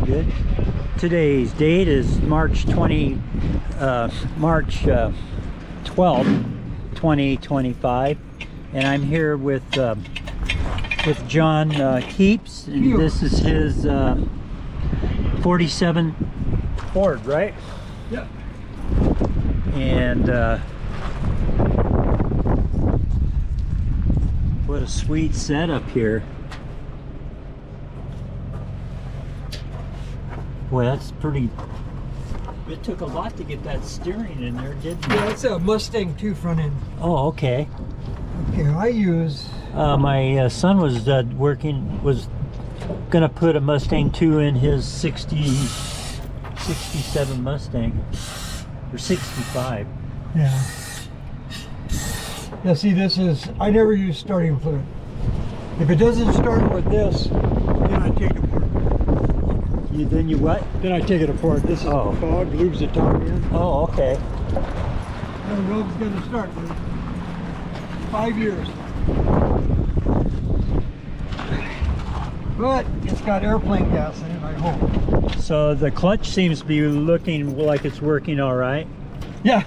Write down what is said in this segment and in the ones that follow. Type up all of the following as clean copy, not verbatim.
good. Today's date is March 12th, 2025, and I'm here with John Keeps, and this is his 47 Ford, right? Yep. And what a sweet setup here. Boy, that's pretty. It took a lot to get that steering in there, didn't it? Yeah, it's a Mustang 2 front end. Oh, okay. Okay, I use... my son was gonna put a Mustang 2 in his 67 Mustang, or 65. Yeah. Yeah, see, this is... I never use starting fluid. If it doesn't start with this, then I take it apart. Then you what? Then I take it apart. This is the fog, lubes the top in. Oh, okay. And the road's going to start in 5 years. But it's got airplane gas in it, I hope. So the clutch seems to be looking like it's working all right. Yeah.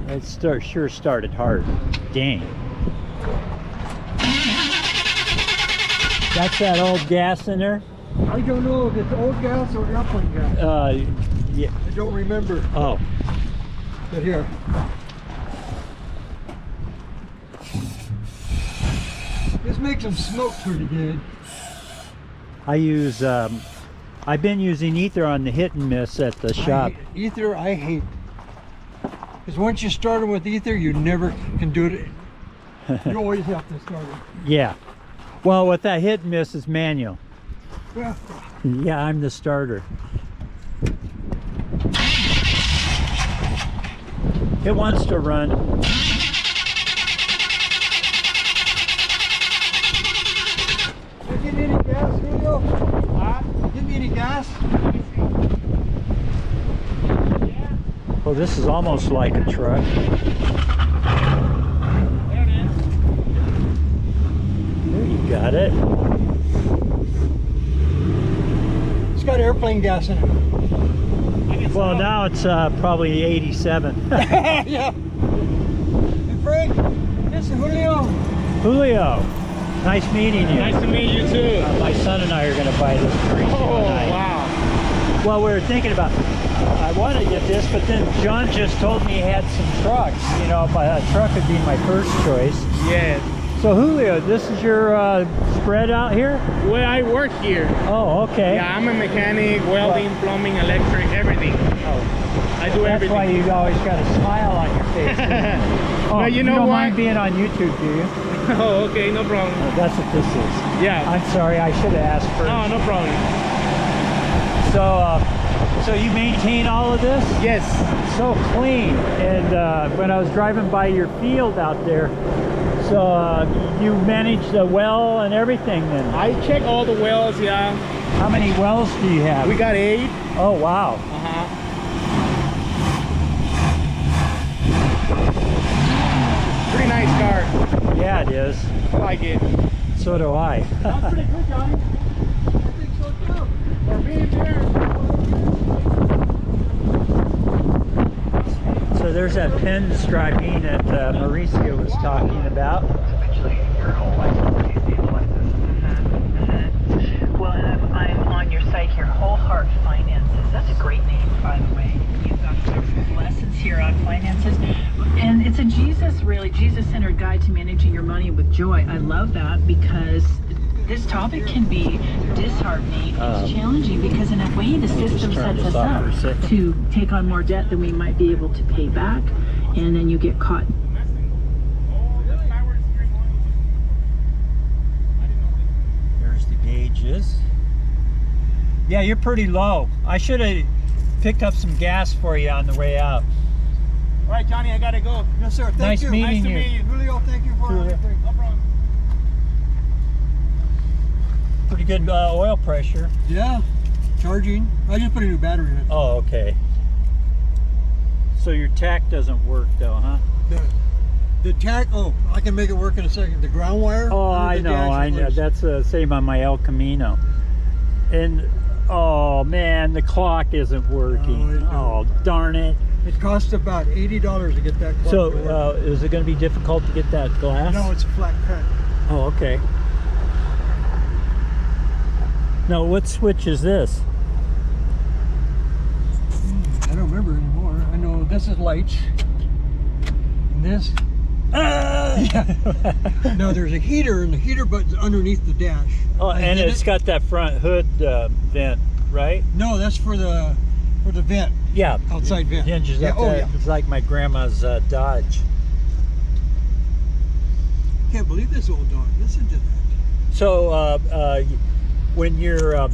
It sure started hard. Dang. That's that old gas in there? I don't know if it's old gas or airplane gas. Yeah. I don't remember. Oh. But here. This makes them smoke pretty good. I use, I've been using ether on the hit and miss at the shop. Ether, I hate. Because once you start them with ether, you never can do it. You always have to start it. Yeah. Well, with that hit and miss is manual. Yeah. Yeah, I'm the starter. It wants to run. Did you get any gas, Julio? Give me any gas? Well, this is almost like a truck. There you got it. It's got airplane gas in it. Well, now it's probably 87. Yeah. Hey, Frank, this is Julio. Julio, nice meeting you. Nice to meet you too. My son and I are going to buy this for you. Oh, wow. Well, we were thinking about, I wanted to get this, but then John just told me he had some trucks. You know, a truck would be my first choice. Yes. So Julio, this is your spread out here? Well, I work here. Oh, okay. Yeah, I'm a mechanic, welding, plumbing, electric, everything. Oh, I do that's everything. why you always got a smile on your face. Oh, No, you know don't what? mind being on YouTube, do you? Oh, okay, no problem. Oh, that's what this is. Yeah. I'm sorry, I should have asked first. Oh, no problem. So you maintain all of this? Yes. So clean. And when I was driving by your field out there, so you manage the well and everything then? I check all the wells, yeah. How many wells do you have? We got 8. Oh, wow. Uh-huh. Pretty nice car. Yeah, it is. I like it. So do I. That's pretty good, Johnny. I think so too. For being there. So there's that pinstriping that Mauricio was talking about. Well, and I'm on your site here, Whole Heart Finances. That's a great name, by the way. You've got lessons here on finances. And it's a Jesus-centered guide to managing your money with joy. I love that because this topic can be disheartening. It's challenging because in a way the system sets us up to take on more debt than we might be able to pay back, and then you get caught. There's the gauges. Yeah, you're pretty low. I should have picked up some gas for you on the way out. All right, Johnny, I gotta go. Yes, sir. Thank Nice you. meeting you. Nice to meet you. Julio, thank you for everything. No problem. Pretty good oil pressure. Yeah. Charging. I just put a new battery in it. Oh, okay. So your tack doesn't work though, huh? The tack, oh, I can make it work in a second. The ground wire. Oh, I know. That's the same on my El Camino. And oh man, the clock isn't working. No, Oh darn it. It costs about $80 to get that clock So to work. is it going to be difficult to get that glass? No, it's a flat cut. Oh, okay. Now what switch is this? I don't remember anymore. I know this is lights. And this. Yeah. Now there's a heater, and the heater button's underneath the dash. Oh, I and hit it's it. got that front hood vent, right? No, that's for the vent. Yeah. Outside vent. Hinges Yeah, up oh, there. yeah. It's like my grandma's Dodge. Can't believe this old dog. Listen to that. So when your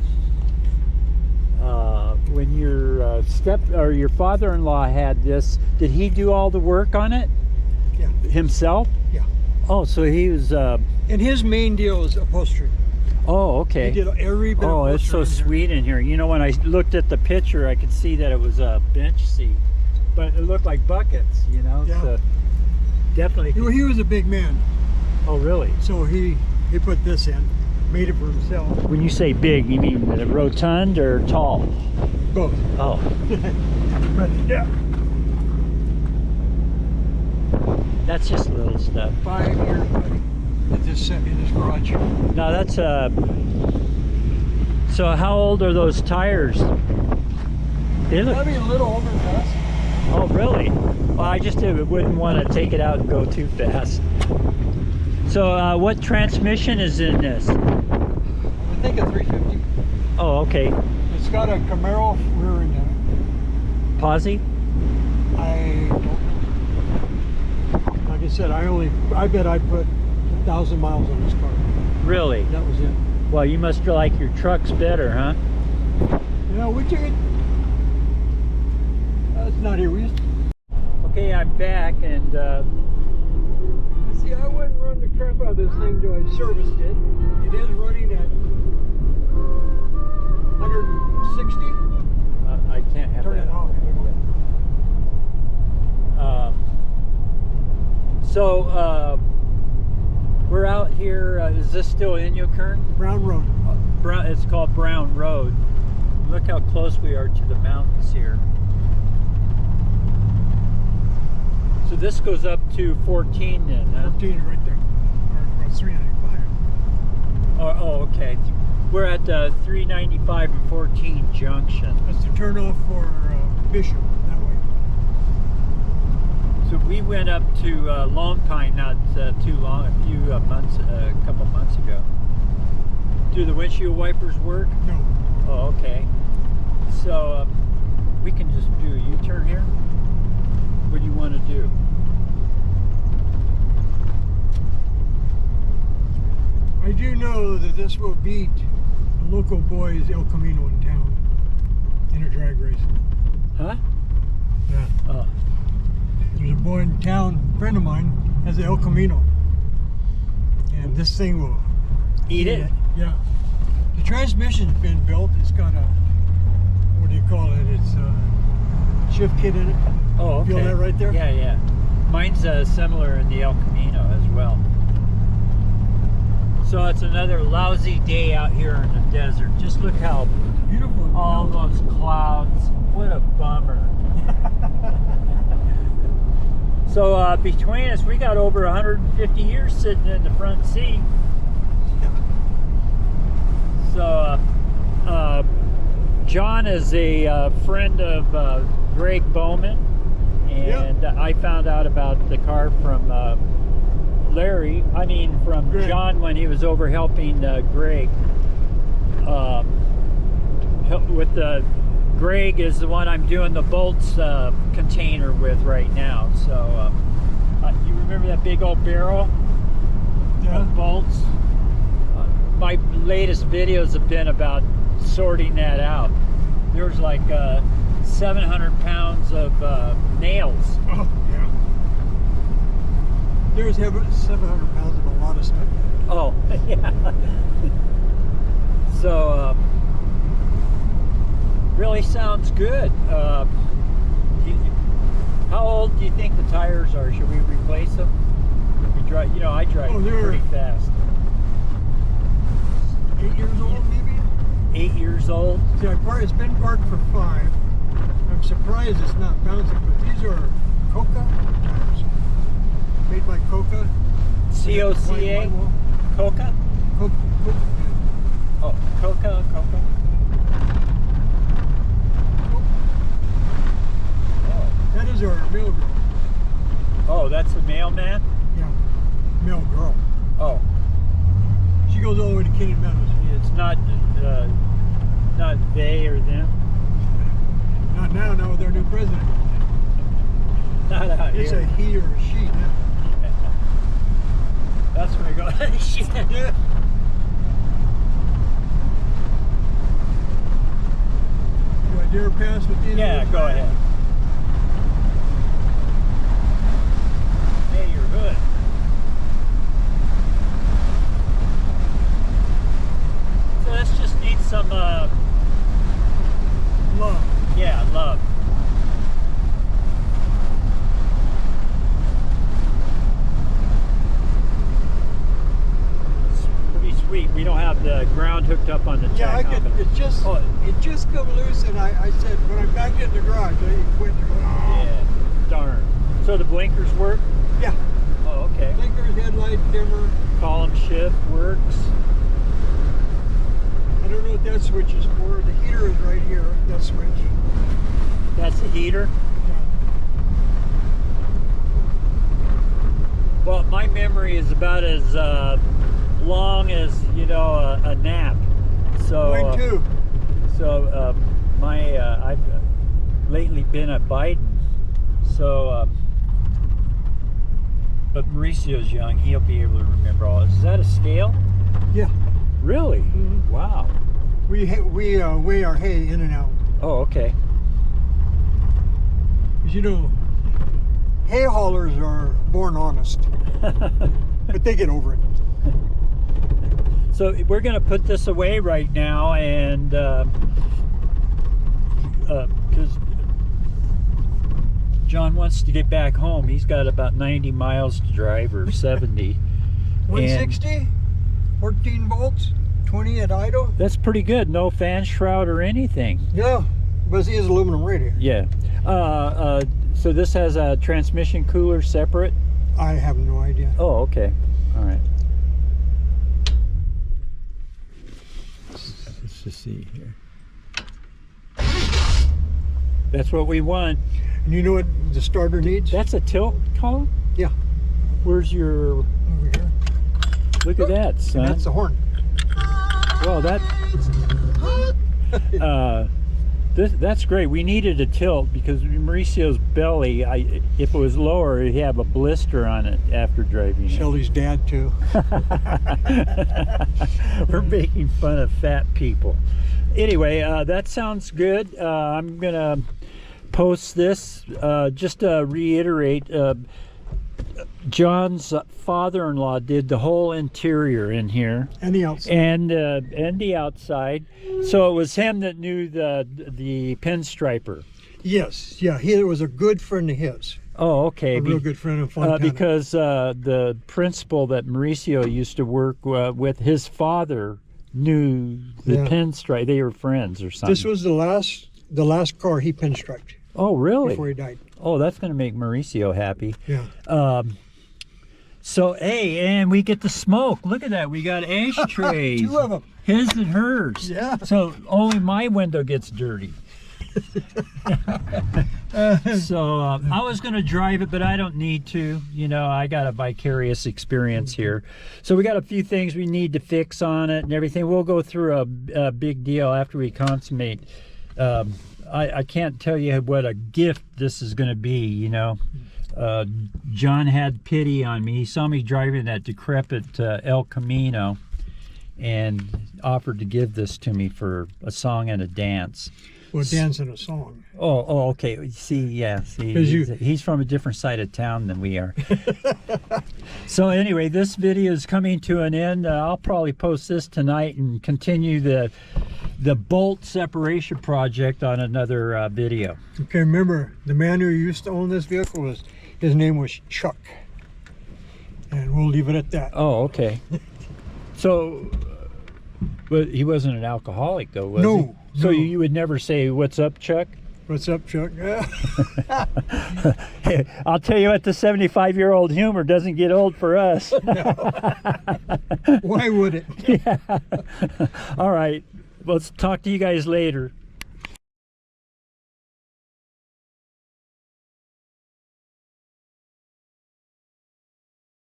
father-in-law had this, did he do all the work on it Yeah. himself? Yeah. Oh, so he was. And his main deal is upholstery. Oh, okay. He did every bit Oh, of it's so upholstery in sweet in here. You know, when I looked at the picture, I could see that it was a bench seat, but it looked like buckets. You know, Yeah. so definitely. here. He was a big man, Oh, really? so he put this in, made it for himself. When you say big, you mean rotund or tall? Both. Oh, But yeah, that's just little stuff. 5 years, buddy, at this set in his garage. Now that's so how old are those tires? They look. Probably a little older than us. Oh, really? Well, I just wouldn't want to take it out and go too fast. So what transmission is in this? I think a 350. Oh, okay. It's got a Camaro rear end in it. Posi? I don't know. Like I said, I bet I put 1,000 miles on this car. Really? That was it. Well, you must like your trucks better, huh? Yeah, we took it. It's not here. We used Okay, I'm back, and see, I wouldn't run the crap out of this thing till I serviced it. It is running at 160. I can't have Turn that it off. So we're out here. Is this still Inyokern? Brown Road. Brown. It's called Brown Road. Look how close we are to the mountains here. So this goes up to 14 then, huh? 14 right there. Or 395. Oh, okay. We're at 395 and 14 junction. That's the turnoff for Bishop that way. So we went up to Long Pine not too long, a couple months ago. Do the windshield wipers work? No. Oh, okay. So we can just do a U-turn here. What do you want to do? I do know that this will beat a local boy's El Camino in town in a drag race. Huh? Yeah. Oh. There's a boy in town, a friend of mine, has the El Camino. And this thing will Eat it? Yeah. The transmission's been built. It's got a, what do you call it? It's a shift kit in it. Oh, okay. Feel that right there? Yeah, yeah. Mine's similar in the El Camino as well. So it's another lousy day out here in the desert. Just look how Beautiful. all those clouds. What a bummer. So between us, we got over 150 years sitting in the front seat. So John is a friend of Greg Bowman, and I found out about the car from from Greg. John when he was over helping Greg. Greg is the one I'm doing the bolts container with right now. So you remember that big old barrel of bolts? My latest videos have been about sorting that out. There's like 700 pounds of nails. Oh, yeah. There's 700 pounds of a lot of stuff. Oh, yeah. So, really sounds good. How old do you think the tires are? Should we replace them? If we drive, I drive Oh, they're- pretty fast. 8 years old, maybe? 8 years years old. See, it's been parked for 5. I'm surprised it's not bouncing, but these are Coca tires. Made by Coca. C-O-C-A? Coca? Coca. Oh, Coca. That is our mail girl. Oh, that's the mailman? Yeah, mail girl. Oh, She goes all the way to Kenny Meadows. it's not they or them. Not now, not with our new president. Not out It's here. a he or a she now. That's where we go. Shit. Yeah. Do I dare pass with these? Yeah, go ahead. Hey, your hood. So this just needs some, Love. yeah, love. It's pretty sweet. We don't have the ground hooked up on the Yeah, I jack. could. It just come loose, and I said when I backed it in the garage, I quit. Yeah, darn. So the blinkers work? Yeah. Oh, okay. Blinkers, headlight, dimmer. Column shift works. I don't know what that switch is for. The heater is right here. That switch. That's the heater. Yeah. Well, my memory is about as long as, you know, a nap. So Mine too. I've lately been at Biden. So, but Mauricio's young. He'll be able to remember all this. Is that a scale? Yeah. Really? Mhm. Wow. We weigh our hay in and out. Oh, okay. 'Cause you know, hay haulers are born honest, but they get over it. So we're going to put this away right now, and because John wants to get back home. He's got about 90 miles to drive, or 70. 160, 14 volts, 20 at idle. That's pretty good. No fan shroud or anything. Yeah, but he has aluminum radio. Yeah. So this has a transmission cooler separate? I have no idea. Oh, okay. All right. Let's just see here. That's what we want. And you know what the starter needs? That's a tilt column? Yeah, Where's your... over here. Look at that, And son. that's the horn. Well, that... that's great. We needed a tilt because Mauricio's belly, if it was lower, he'd have a blister on it after driving it. Shelly's dad too. We're making fun of fat people. Anyway, that sounds good. I'm gonna post this just to reiterate. John's father-in-law did the whole interior in here And the outside. and the outside. So it was him that knew the pinstriper. Yes, yeah, he was a good friend of his. Oh, okay. A real good friend of Fontana. Because the principal that Mauricio used to work with, his father knew the Yeah. pinstripe. They were friends or something. This was the last car he pinstriped Oh, really? before he died. Oh, that's going to make Mauricio happy. Yeah. So, hey, and we get to smoke. Look at that. We got ashtrays. 2 of them. His and hers. Yeah. So only my window gets dirty. So I was going to drive it, but I don't need to. You know, I got a vicarious experience here. So we got a few things we need to fix on it and everything. We'll go through a big deal after we consummate. I can't tell you what a gift this is going to be, you know. John had pity on me. He saw me driving that decrepit El Camino and offered to give this to me for a song and a dance. Well, dancing a song. Oh, okay. See, yeah, see, 'Cause he's from a different side of town than we are. So anyway, this video is coming to an end. I'll probably post this tonight and continue the bolt separation project on another video. Okay, remember, the man who used to own this vehicle, his name was Chuck. And we'll leave it at that. Oh, okay. So But he wasn't an alcoholic, though, was he? No, So no. you would never say, "What's up, Chuck"? What's up, Chuck? Hey, I'll tell you what, the 75-year-old humor doesn't get old for us. Why would it? Yeah. All right. Let's talk to you guys later.